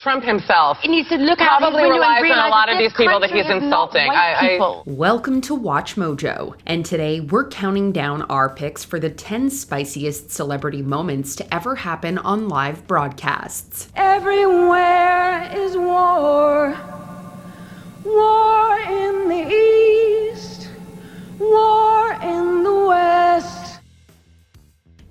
Trump himself he needs to look out probably his window relies and realize on a lot that of these this people that country he's has not insulting. white people. Welcome to Watch Mojo, and today we're counting down our picks for the 10 spiciest celebrity moments to ever happen on live broadcasts. Everywhere is war. War in the east, war in the west.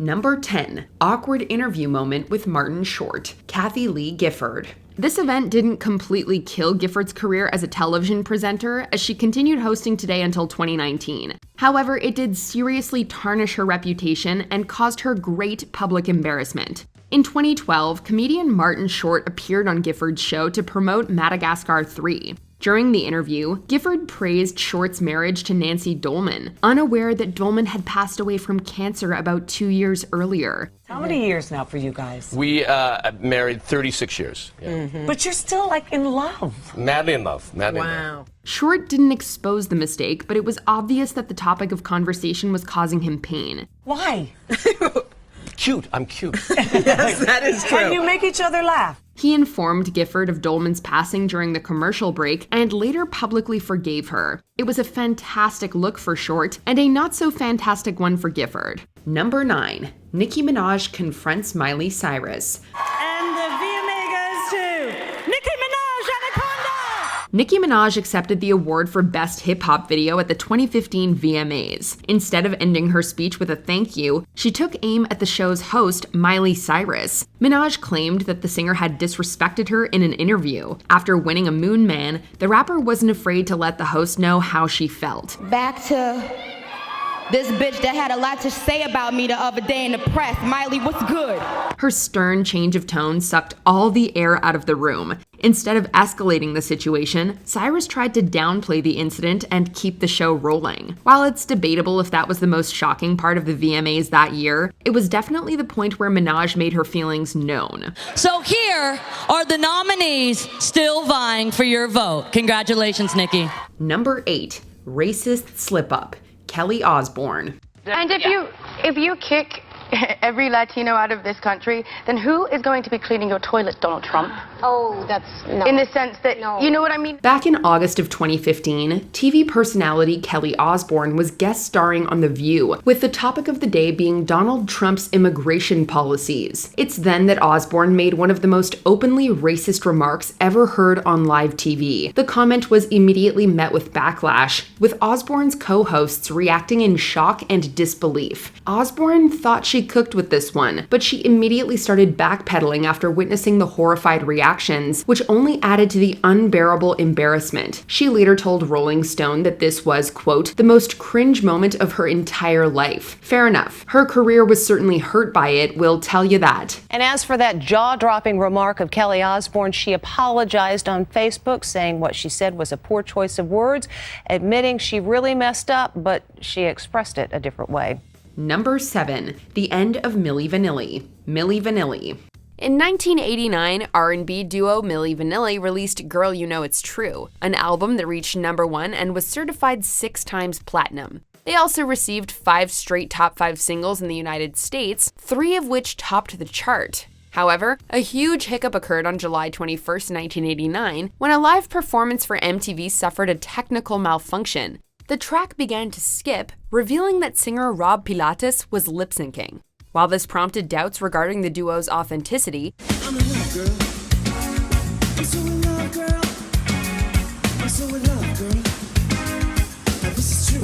Number 10, awkward interview moment with Martin Short, Kathie Lee Gifford. This event didn't completely kill Gifford's career as a television presenter, as she continued hosting Today until 2019. However, it did seriously tarnish her reputation and caused her great public embarrassment. In 2012, comedian Martin Short appeared on Gifford's show to promote Madagascar 3. During the interview, Gifford praised Short's marriage to Nancy Dolman, unaware that Dolman had passed away from cancer about 2 years earlier. How many years now for you guys? We married 36 years. Yeah. But you're still, like, in love. Madly in love. Madly in love. Short didn't expose the mistake, but it was obvious that the topic of conversation was causing him pain. Why? Cute. I'm cute. Yes, that is true. And you make each other laugh. He informed Gifford of Dolman's passing during the commercial break and later publicly forgave her. It was a fantastic look for Short and a not-so-fantastic one for Gifford. Number 9. Nicki Minaj confronts Miley Cyrus. And the VMA goes to Nicki Minaj Anaconda! Nicki Minaj accepted the award for Best Hip Hop Video at the 2015 VMAs. Instead of ending her speech with a thank you, she took aim at the show's host, Miley Cyrus. Minaj claimed that the singer had disrespected her in an interview. After winning a Moon Man, the rapper wasn't afraid to let the host know how she felt. Back to this bitch that had a lot to say about me the other day in the press. Miley, what's good? Her stern change of tone sucked all the air out of the room. Instead of escalating the situation, Cyrus tried to downplay the incident and keep the show rolling. While it's debatable if that was the most shocking part of the VMAs that year, it was definitely the point where Minaj made her feelings known. So here are the nominees still vying for your vote. Congratulations, Nicki. Number 8, racist slip-up, Kelly Osbourne. And if you kick every Latino out of this country, then who is going to be cleaning your toilet, Donald Trump? Oh, that's no. In the sense that, you know what I mean? Back in August of 2015, TV personality Kelly Osbourne was guest starring on The View, with the topic of the day being Donald Trump's immigration policies. It's then that Osbourne made one of the most openly racist remarks ever heard on live TV. The comment was immediately met with backlash, with Osbourne's co-hosts reacting in shock and disbelief. Osbourne thought she cooked with this one, but she immediately started backpedaling after witnessing the horrified reactions, which only added to the unbearable embarrassment. She later told Rolling Stone that this was, quote, the most cringe moment of her entire life. Fair enough. Her career was certainly hurt by it, we'll tell you that. And as for that jaw-dropping remark of Kelly Osbourne, she apologized on Facebook, saying what she said was a poor choice of words, admitting she really messed up, but she expressed it a different way. Number 7, the end of Milli Vanilli, Milli Vanilli. In 1989, R&B duo Milli Vanilli released Girl You Know It's True, an album that reached number 1 and was certified 6 times platinum. They also received 5 straight top 5 singles in the United States, 3 of which topped the chart. However, a huge hiccup occurred on July 21, 1989, when a live performance for MTV suffered a technical malfunction. The track began to skip, revealing that singer Rob Pilatus was lip-syncing. While this prompted doubts regarding the duo's authenticity, I'm in love, girl. I'm so in love, girl. I'm so in love, girl. Now this is true.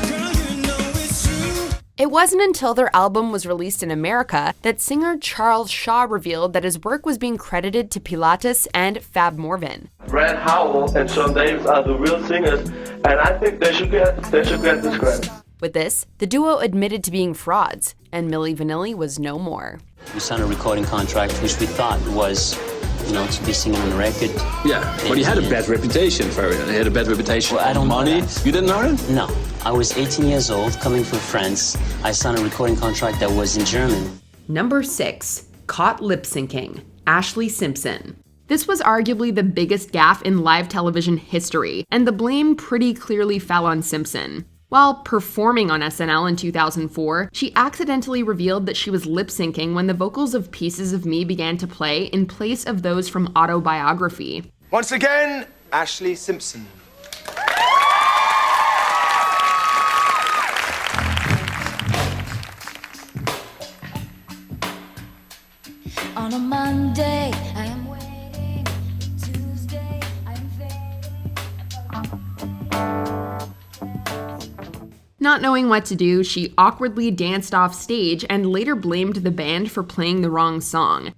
Girl, you know it's true. It wasn't until their album was released in America that singer Charles Shaw revealed that his work was being credited to Pilatus and Fab Morvan. Brad Howell and Sean Davis are the real singers, and I think they should get this credit. With this, the duo admitted to being frauds, and Milli Vanilli was no more. We signed a recording contract which we thought was, to be singing on the record. Yeah, but he had a bad reputation for it. He had a bad reputation. Well, I don't Money? know that. You didn't know it? No. I was 18 years old, coming from France. I signed a recording contract that was in German. Number 6, caught lip-syncing, Ashlee Simpson. This was arguably the biggest gaffe in live television history, and the blame pretty clearly fell on Simpson. While performing on SNL in 2004, she accidentally revealed that she was lip-syncing when the vocals of Pieces of Me began to play in place of those from Autobiography. Once again, Ashlee Simpson. On a Monday, I am waiting. Tuesday, I am fading. Not knowing what to do, she awkwardly danced off stage and later blamed the band for playing the wrong song.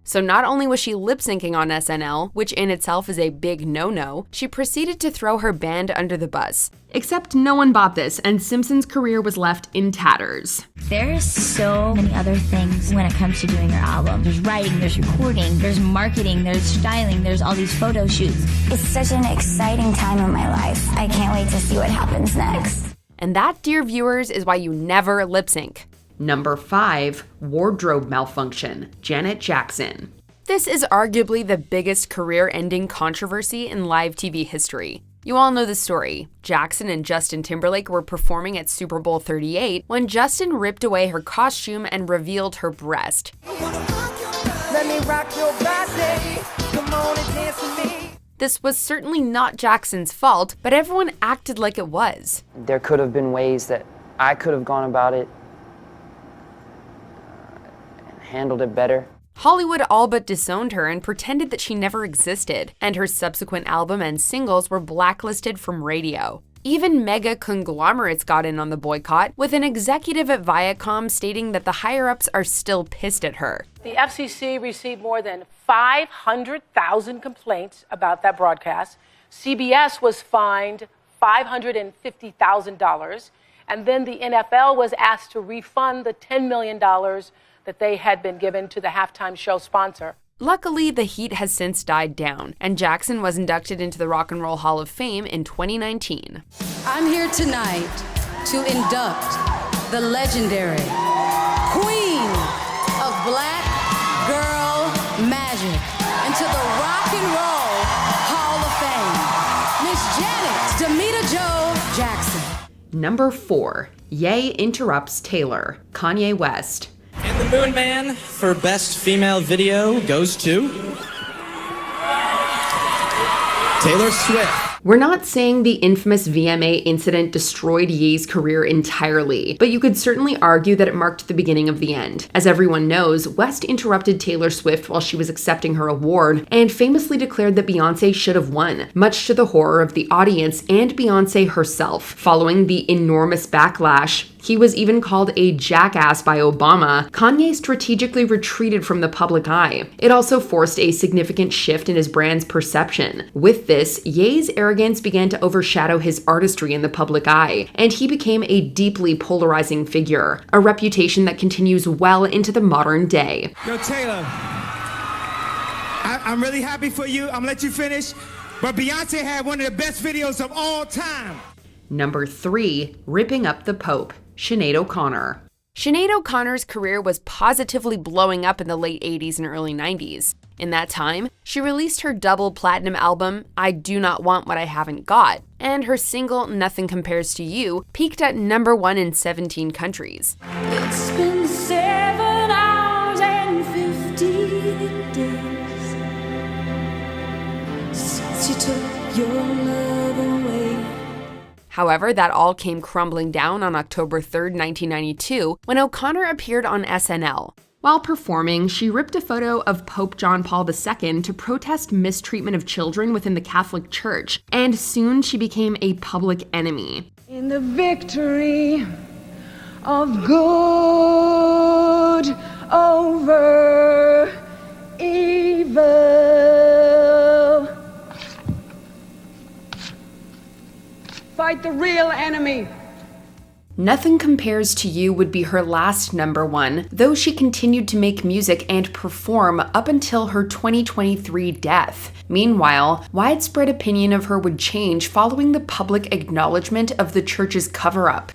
So not only was she lip-syncing on SNL, which in itself is a big no-no, she proceeded to throw her band under the bus. Except no one bought this, and Simpson's career was left in tatters. There's so many other things when it comes to doing your album. There's writing, there's recording, there's marketing, there's styling, there's all these photo shoots. It's such an exciting time in my life. I can't wait to see what happens next. And that, dear viewers, is why you never lip-sync. Number 5, wardrobe malfunction, Janet Jackson. This is arguably the biggest career-ending controversy in live TV history. You all know the story. Jackson and Justin Timberlake were performing at Super Bowl 38 when Justin ripped away her costume and revealed her breast. Let me rock your body. Come on and dance with me. This was certainly not Jackson's fault, but everyone acted like it was. There could have been ways that I could have gone about it and handled it better. Hollywood all but disowned her and pretended that she never existed, and her subsequent album and singles were blacklisted from radio. Even mega conglomerates got in on the boycott, with an executive at Viacom stating that the higher-ups are still pissed at her. The FCC received more than 500,000 complaints about that broadcast. CBS was fined $550,000, and then the NFL was asked to refund the $10 million that they had been given to the halftime show sponsor. Luckily, the heat has since died down, and Jackson was inducted into the Rock and Roll Hall of Fame in 2019. I'm here tonight to induct the legendary Queen of Black Girl Magic into the Rock and Roll Hall of Fame, Miss Janet Demita Jo Jackson. Number 4, Ye interrupts Taylor, Kanye West. And the Moon Man for Best Female Video goes to Taylor Swift. We're not saying the infamous VMA incident destroyed Ye's career entirely, but you could certainly argue that it marked the beginning of the end. As everyone knows, West interrupted Taylor Swift while she was accepting her award and famously declared that Beyoncé should have won, much to the horror of the audience and Beyoncé herself. Following the enormous backlash, he was even called a jackass by Obama, Kanye strategically retreated from the public eye. It also forced a significant shift in his brand's perception. With this, Ye's arrogance began to overshadow his artistry in the public eye, and he became a deeply polarizing figure, a reputation that continues well into the modern day. Yo, Taylor, I'm really happy for you. I'm gonna let you finish, but Beyonce had one of the best videos of all time. Number 3, ripping up the Pope, Sinéad O'Connor. Sinéad O'Connor's career was positively blowing up in the late 80s and early 90s. In that time, she released her double platinum album, I Do Not Want What I Haven't Got, and her single, Nothing Compares to You, peaked at number 1 in 17 countries. It's been 7 hours and 50 days since you took your love away. However, that all came crumbling down on October 3rd, 1992, when O'Connor appeared on SNL. While performing, she ripped a photo of Pope John Paul II to protest mistreatment of children within the Catholic Church, and soon she became a public enemy. In the victory of good over evil. Fight the real enemy. Nothing Compares to You would be her last number 1, though she continued to make music and perform up until her 2023 death. Meanwhile, widespread opinion of her would change following the public acknowledgement of the church's cover-up.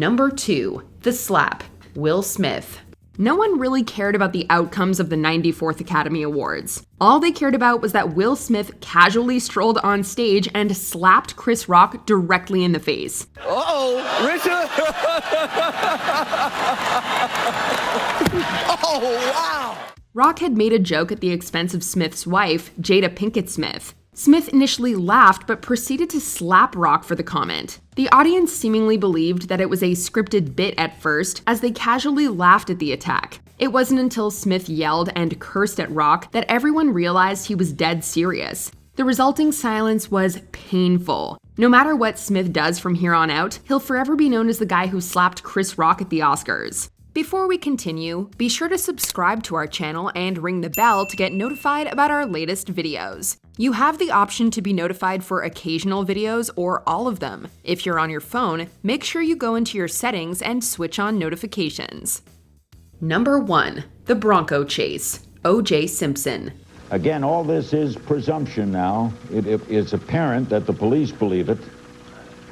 Number 2. The slap. Will Smith. No one really cared about the outcomes of the 94th Academy Awards. All they cared about was that Will Smith casually strolled on stage and slapped Chris Rock directly in the face. Uh-oh, Richard! Oh, wow! Rock had made a joke at the expense of Smith's wife, Jada Pinkett Smith. Smith initially laughed but proceeded to slap Rock for the comment. The audience seemingly believed that it was a scripted bit at first, as they casually laughed at the attack. It wasn't until Smith yelled and cursed at Rock that everyone realized he was dead serious. The resulting silence was painful. No matter what Smith does from here on out, he'll forever be known as the guy who slapped Chris Rock at the Oscars. Before we continue, be sure to subscribe to our channel and ring the bell to get notified about our latest videos. You have the option to be notified for occasional videos or all of them. If you're on your phone, make sure you go into your settings and switch on notifications. Number 1. The Bronco Chase. O.J. Simpson. Again, all this is presumption now. It's apparent that the police believe it.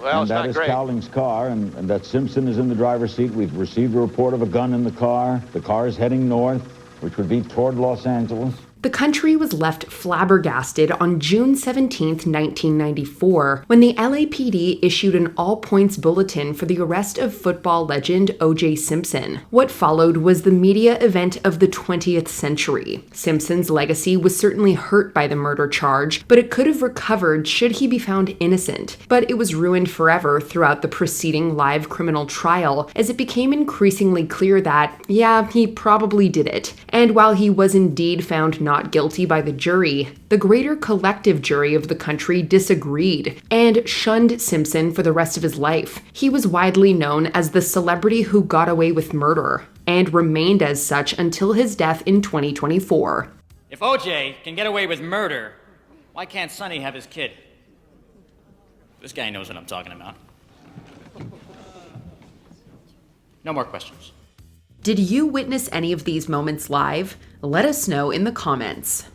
Well, and that is Cowling's car, and that Simpson is in the driver's seat. We've received a report of a gun in the car. The car is heading north, which would be toward Los Angeles. The country was left flabbergasted on June 17, 1994, when the LAPD issued an all-points bulletin for the arrest of football legend O.J. Simpson. What followed was the media event of the 20th century. Simpson's legacy was certainly hurt by the murder charge, but it could have recovered should he be found innocent. But it was ruined forever throughout the preceding live criminal trial, as it became increasingly clear that, yeah, he probably did it. And while he was indeed found not guilty by the jury, the greater collective jury of the country disagreed and shunned Simpson for the rest of his life. He was widely known as the celebrity who got away with murder, and remained as such until his death in 2024. If OJ can get away with murder, why can't Sonny have his kid? This guy knows what I'm talking about. No more questions. Did you witness any of these moments live? Let us know in the comments.